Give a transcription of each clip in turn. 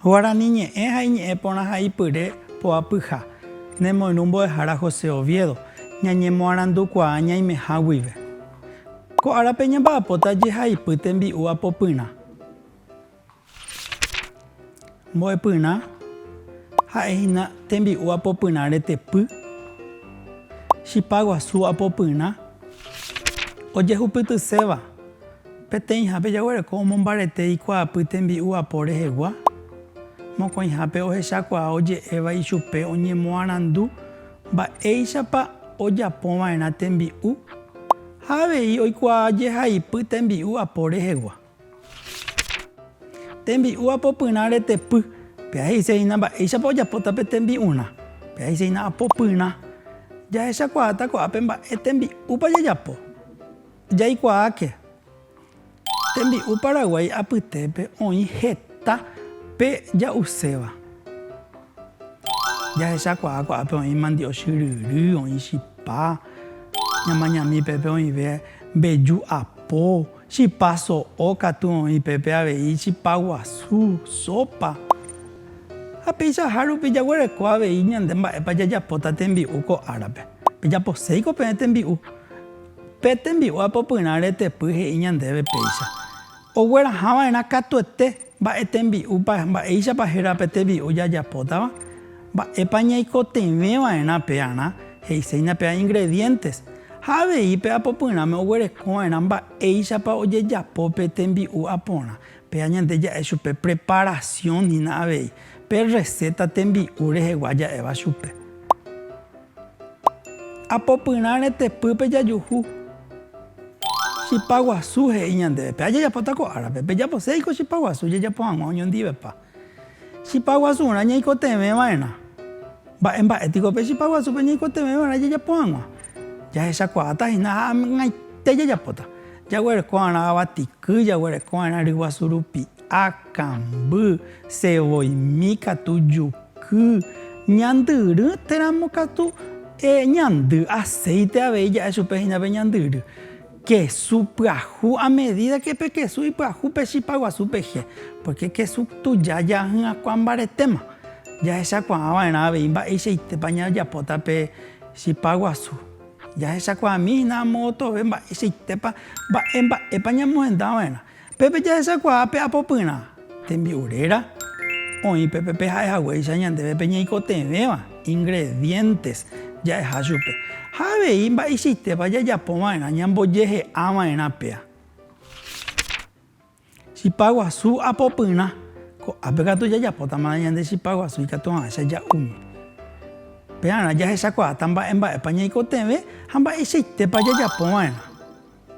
Guarani ñe'ẽ ha iñe'ẽ porã ha ipyre poapyha nemoirũ mbo'ehára José Oviedo ñañemoarandukuaa ñaimeha guive. Ko árape ñamba'apóta jehaipy tembi'u apopyrã. Mbo'epyrã ha'ehína tembi'u apopyrã retepy, chipa guasu apopyrã, ojehupytyséva peteĩhápe jaguareko omombarete ikuaapy tembi'u apo rehegua, mokõihápe ohechakuaa oje'éva ichupe oñemoarandu mba'éichapa ojapova'erã tembi'u ha avei oikuaa jehaipy tembi'u apo rehegua. Tembi'u apopyrã retepy peahe'ise'ína mba'éichapa ojapóta pe tembi'urã, peahe'ise'ína apopyrã. Jahechakuaáta ko'ápe mba'e tembi'úpa jajapo. Jaikuaáke tembi'u Paraguay apytépe oĩ heta pe ja'uséva. Jahechakuaa ko'ápe oĩ mandio chyryry, oĩ chipa, ñamañami pépe oĩve mbeju apo, chipa so'o katu oĩ pépe avei chipa guasu, sopa. Ha peichaha rupi jaguareko avei ñande mba'épa jajapóta tembi'u ko árape. Pejaposéiko peẽ tembi'u. Pe tembi'u apopyrã retepy he'i ñandéve péicha. Oguerahava'erã katuete mba'e tembi'úpa mba'éichapa hérape tembi'u jajapótava, mba'épa ñaikotevẽva'erã pearã he'iséina pea ingredientes. Ha avei pe apopyrãme oguerekova'erã mba'éichapa ojejapo pe tembi'u aporã. Pea ñande ja'e chupe preparación hína avei. Pe receta tembi'u rehegua ja'éva chupe. Apopyrã retepýpe jajuhu. Chipa guasu he'i ñandéve. Pea jajapóta ko árape. Pejaposéiko chipa guasu jajapo hag̃ua oñondivepa. Chipa guasurã ñaikotevẽva'erã. Mba'étiko pe chipa guasupe ñaikotevẽva'erã jajapo hag̃ua. Jahechakuaátahína ha ag̃aite jajapóta. Jaguerekova'erã avatiky, jaguerekova'erã ryguasu rupi'a, kamby, cevoimi katu juky, ñandyry téramo katu ñandy, aceite avei ja'e chupe hína pe ñandyry. Kesu pyahu a medida que pe kesu ipyahu pe chipa guasu peje, porque kesu tuja jahy'akua mbaretéma. Jahechakuaava'erã avei mba'eichaitépa ñajapóta pe chipa guasu. Jahechakuaamíhina amo otove mba'eichaitépa mba'épa ñamohendava'erã. Pépe jahechakuaa pe apopyrã tembi'uréra oĩ pépe pe ha'ehaguéicha ñandéve pe ñaikotevẽva ingredientes ja'eha chupe. Ha avei mba'eichaitépa jajapova'erã ñambojehe'ãva'erã péa. Chipa guasu apopyrã ko'ápe katu jajapótama ñande chipa guasu ikatu'ãcha ja'umi. Pearã jahechakuaáta mba'épa ñaikotevẽ ha mba'eichaitépa jajapova'erã.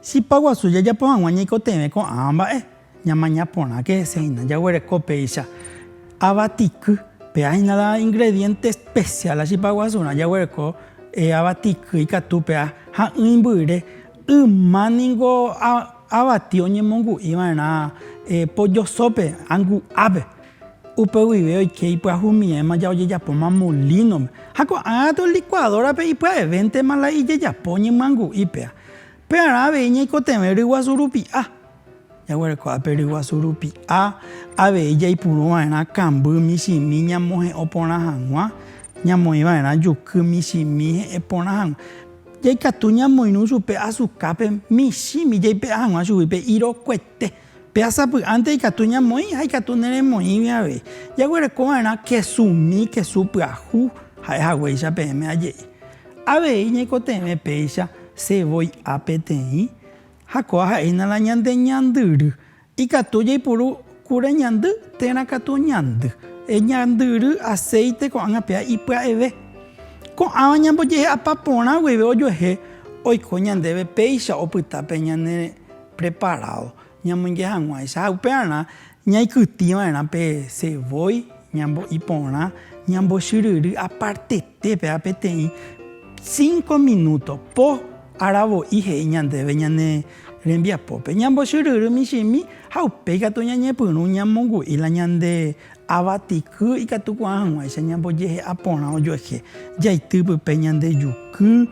Chipa guasu jajapo hag̃ua ñaikotevẽ ko'ãva mba'e ñamaña porã que hese'ína jaguereko péicha avatiky. Peahína ingrediente especial chipa guasurã jaguereko avatiky ikatu pea ha'ỹi mbyre ymaningo avati oñemongu'iva'erã pollosópe angu'ápe. Upe guive oike ipyahumiẽma ojejapóma molinope. Ha ko'ãtu licuadorape ipya'evéntema la ijejapo oñemyangu'i pea. Pearã avei ñaikotevẽ ryguasu rupi'a. Jaguereko'ápe ryguasu rupi'a avei jaipuruva'erã kamby michĩmi ñamohe'õ porã hag̃ua, ñamoĩva'erã juky michĩmi he'ẽ porã hag̃ua. Jaikatu ñamoirũ chupe azukápe michĩmi jaipe'a hag̃ua chugui pe irokuete. Peasapy'ánte ikatu ñamoĩ ha ikatu neremoĩvi avei. Jaguerekova'erã kesumi, kesu pyahu ha'ehaguéicha peẽme aje'i. Avei ñaikotevẽ péicha cevoi'a peteĩ ha kóa ha'éhina la ñande ñandyry. Ikatu jaipuru kure ñandy térã katu ñandy. Ñandyry aceite ko'ág̃a pea ipya'eve. Ko'ãva ñambojehe'apa porã guive ojuehe oiko ñandéve péicha opyta pe ñane preparado ñamoinge hag̃uáicha. Ha upe'arã ñaikytĩva'erã pe cevoi ñambo'i porã, ñambochyryry apartete pea peteĩ 5 minutos po aravo'i he'i ñandéve ñane rembiapópe. Ñambochyryry michĩmi ha upéi katu ñañepyrũ ñamongu'íla ñande avatiky ikatu ku'ã hag̃uáicha ñambojehe'a porã ojuehe. Jaity pype ñande juky,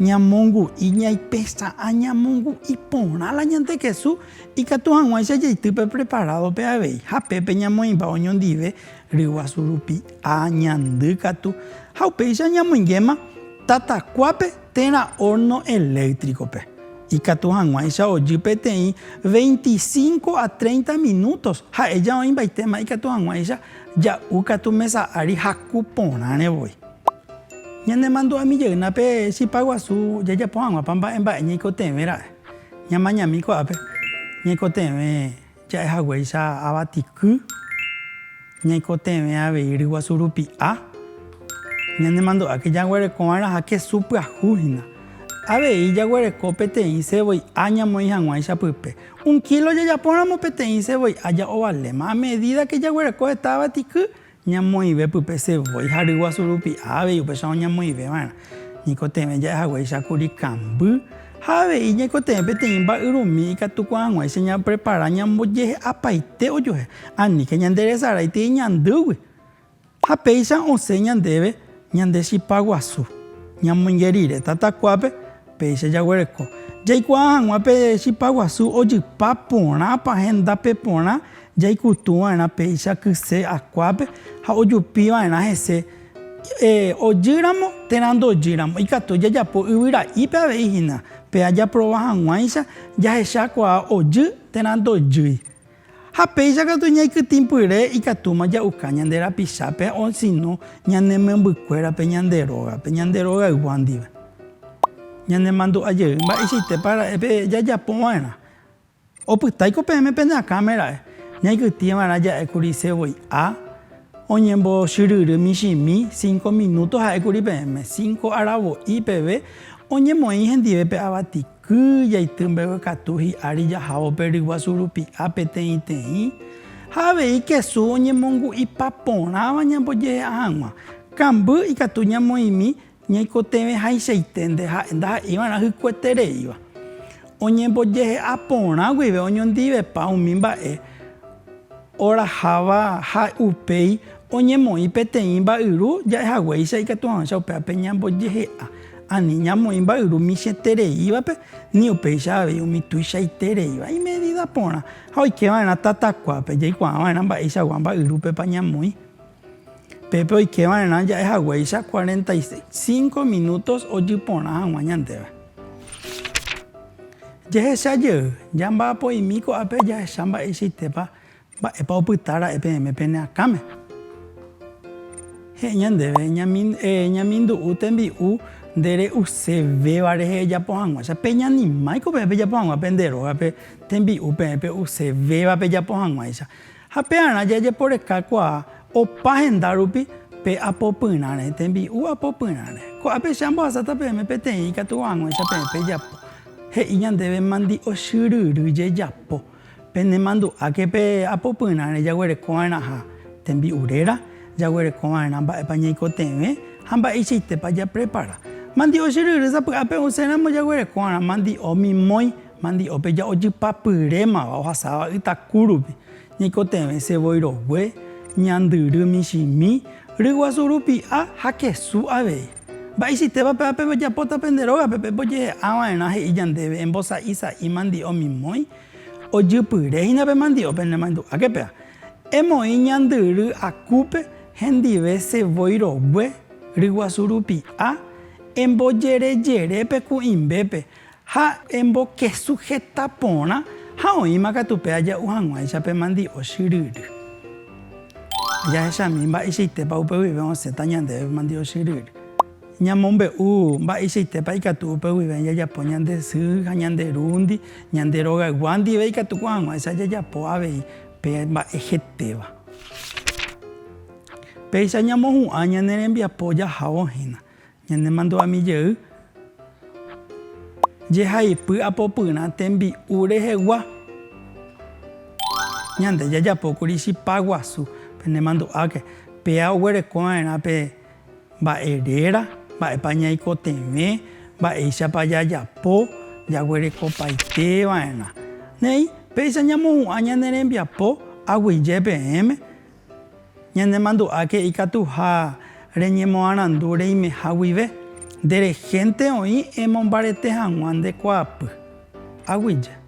ñamongu iñaipesa añamongu iporã la ñande Jesús ikatu hag̃uáicha jeitýpe preparado pe avei hapépe ñamoĩmba oñondive ryguasu rupi añandy katu ha upéicha ñamoingéma tatakuápe térã horno eléctricope ikatu hag̃uáicha ojy peteĩ 25 a 30 minutos ha'éja oĩmbaitéma ikatu hag̃uáicha ja'u katu mesa ári haku porãrevoi. Ñanemandu'amijeýnape chipa guasu jajapo hag̃uápa mba'e ñaikotevẽra'e ñamañami ko'ápe ñaikotevẽ ja'ehaguéicha avatiky ñaikotevẽ avei ryguasu rupi'a ñanemandu'áke jaguerekova'erã ha kesu pyahuhína avei jaguereko peteĩ cevoi'a ñamoĩ hag̃uáicha pype 1 kilo jajapóramo peteĩ cevoi'a ja'ovaléma a medida que jaguereko heta avatiky ñamoĩve pype cevoi ha ryguasu rupi'a avei upéicha oñamoĩveva'erã ñaikotevẽ ja'ehaguéichakuri kamby ha avei ñaikotevẽ peteĩ mba'yrumi ikatuko hag̃uáicha ñaprepara ñambojehe'apaite ojuhe aníke ñanderesaraitỹ ñandýgui ha péicha osẽ ñandéve ñande chipa guasu ñamoinge rire tatakuápe péicha jaguereko jaikuaa hag̃uápe chipa guasu ojypa porãpa hendápe porã jaikutuva'erã péicha kyse akuápe ha ojupiva'erã hese ojýramo térã ndojýramo ikatu jajapo yvyra'ípe aveihína pe ajaprova hag̃uáicha jahechakuaa ojy térã ndojýi ha péicha katu ñaikytĩpyre ikatúma ja'uka ñande rapichápe o sino ñane membykuérape ñande rogayguá ndive ñanemandu'ajey mba'eichaitépa ra'e jajapova'erã opytáiko peẽme pende akaméra'e ñaikytĩva'erã ja'ékuri cevoi'a oñembochyrýry michĩmi 5 minutos ha'ékuri peẽme 5 aravo'i peve oñemoĩ hendivépe avatiky jaity mbeguekatu hi'ári jahávope ryguasu rupi'a peteĩteĩ ha avei kesu oñemongu'ipa porãva ñambojehe'a hag̃ua kamby ikatu ñamoĩmi ñaikotevẽhaichaite ndaha'íva'erã hykue oñembojehe'a porã guive oñondivepa umi mba'e oraháva ha upéi oñemoĩ peteĩ mba'yru ja'ehaguéicha ikatu hag̃uáicha upéape ñambojehe'a ani ñamoĩ mba'yru michĩtereívape ni upéicha avei umi tuichaitereíva imedida porã ha oikeva'erã tatakuápe jaikuaava'erã mba'eichagua mba'yrúpepa ñamoĩ pépe oikeva'erã ja'ehaguéicha 45 minutos ojy porã hag̃ua ñandéve jehechajey jamba'apoimi ko'ápe jahecha mba'eichaitépa mba'épa opytára'e peẽme pene akáme he'i ñandéve ñamindu'u tembi'u ndere'usevéva rehe ejapo hag̃uáicha peñanimáiko peẽ pejapo hag̃uápe nde rógape tembi'u peẽ peusevéva pejapo hag̃uáicha ha pe'arã jajeporekakuaa opa henda rupi pe apopyrãre tembi'u apopyrãre ko'ápecha ambohasáta peẽme peteĩ ikatu hag̃uáicha peẽ pejapo he'i ñandéve mandiochyrýry jejapo penemandu'áke pe apopyrãre jaguerekova'erã ha tembi'uréra jaguerekova'erã mba'épa ñaikotevẽ ha mba'eichaitépa japrepara mandiochyrýry sapy'ápe osẽramo jaguerekova'erã mandio mimói mandiope ja'ojypapyrémava ohasáva ytakúrupi ñaikotevẽ cevoi rogue ñandyry michĩmi ryguasu rupi'a ha kesu avei mba'eichaitépa pe'ápe ojapóta pende rógape pe mbojehe'ãva'erã he'i ñandéve embosa'isai mandio mimói ojypyréhína pe mandio penemandu'ákepea emoĩ ñandyry akúpe hendive cevoi rogue ryguasu rupi'a embojerejerépe ku'imbépe ha embokesu heta porã ha oĩma katupe aja'u hag̃uáicha pe mandiochyrýry jahechami mba'eichaitépa upe guive osẽta ñandéve mandiochyrýry ñamombe'u mba'eichaitépa ikatu upe guive jajapo ñande sy ha ñande rúndi ñande rogaygua ndive ikatuko hag̃uáicha jajapo avei pe mba'ehetéva péicha ñamohu'ã ñane rembiapo jahávohína ñanemandu'amijey jehaipy apopyrã tembi'u rehegua ñande jajapókuri chipa guasu penemandu'áke péa oguerekova'erã pe mba'eréra mba'épa ñaikotevẽ mba'éichapa jajapo jaguerekopaiteva'erã ne'i péicha ñamohu'ã ñane rembiapo aguyje peẽme ñanemandu'áke ikatuha reñemoarandu reimeha guive Nderehénte oĩ emombaretehag̃ua nde koapy. Aguyje.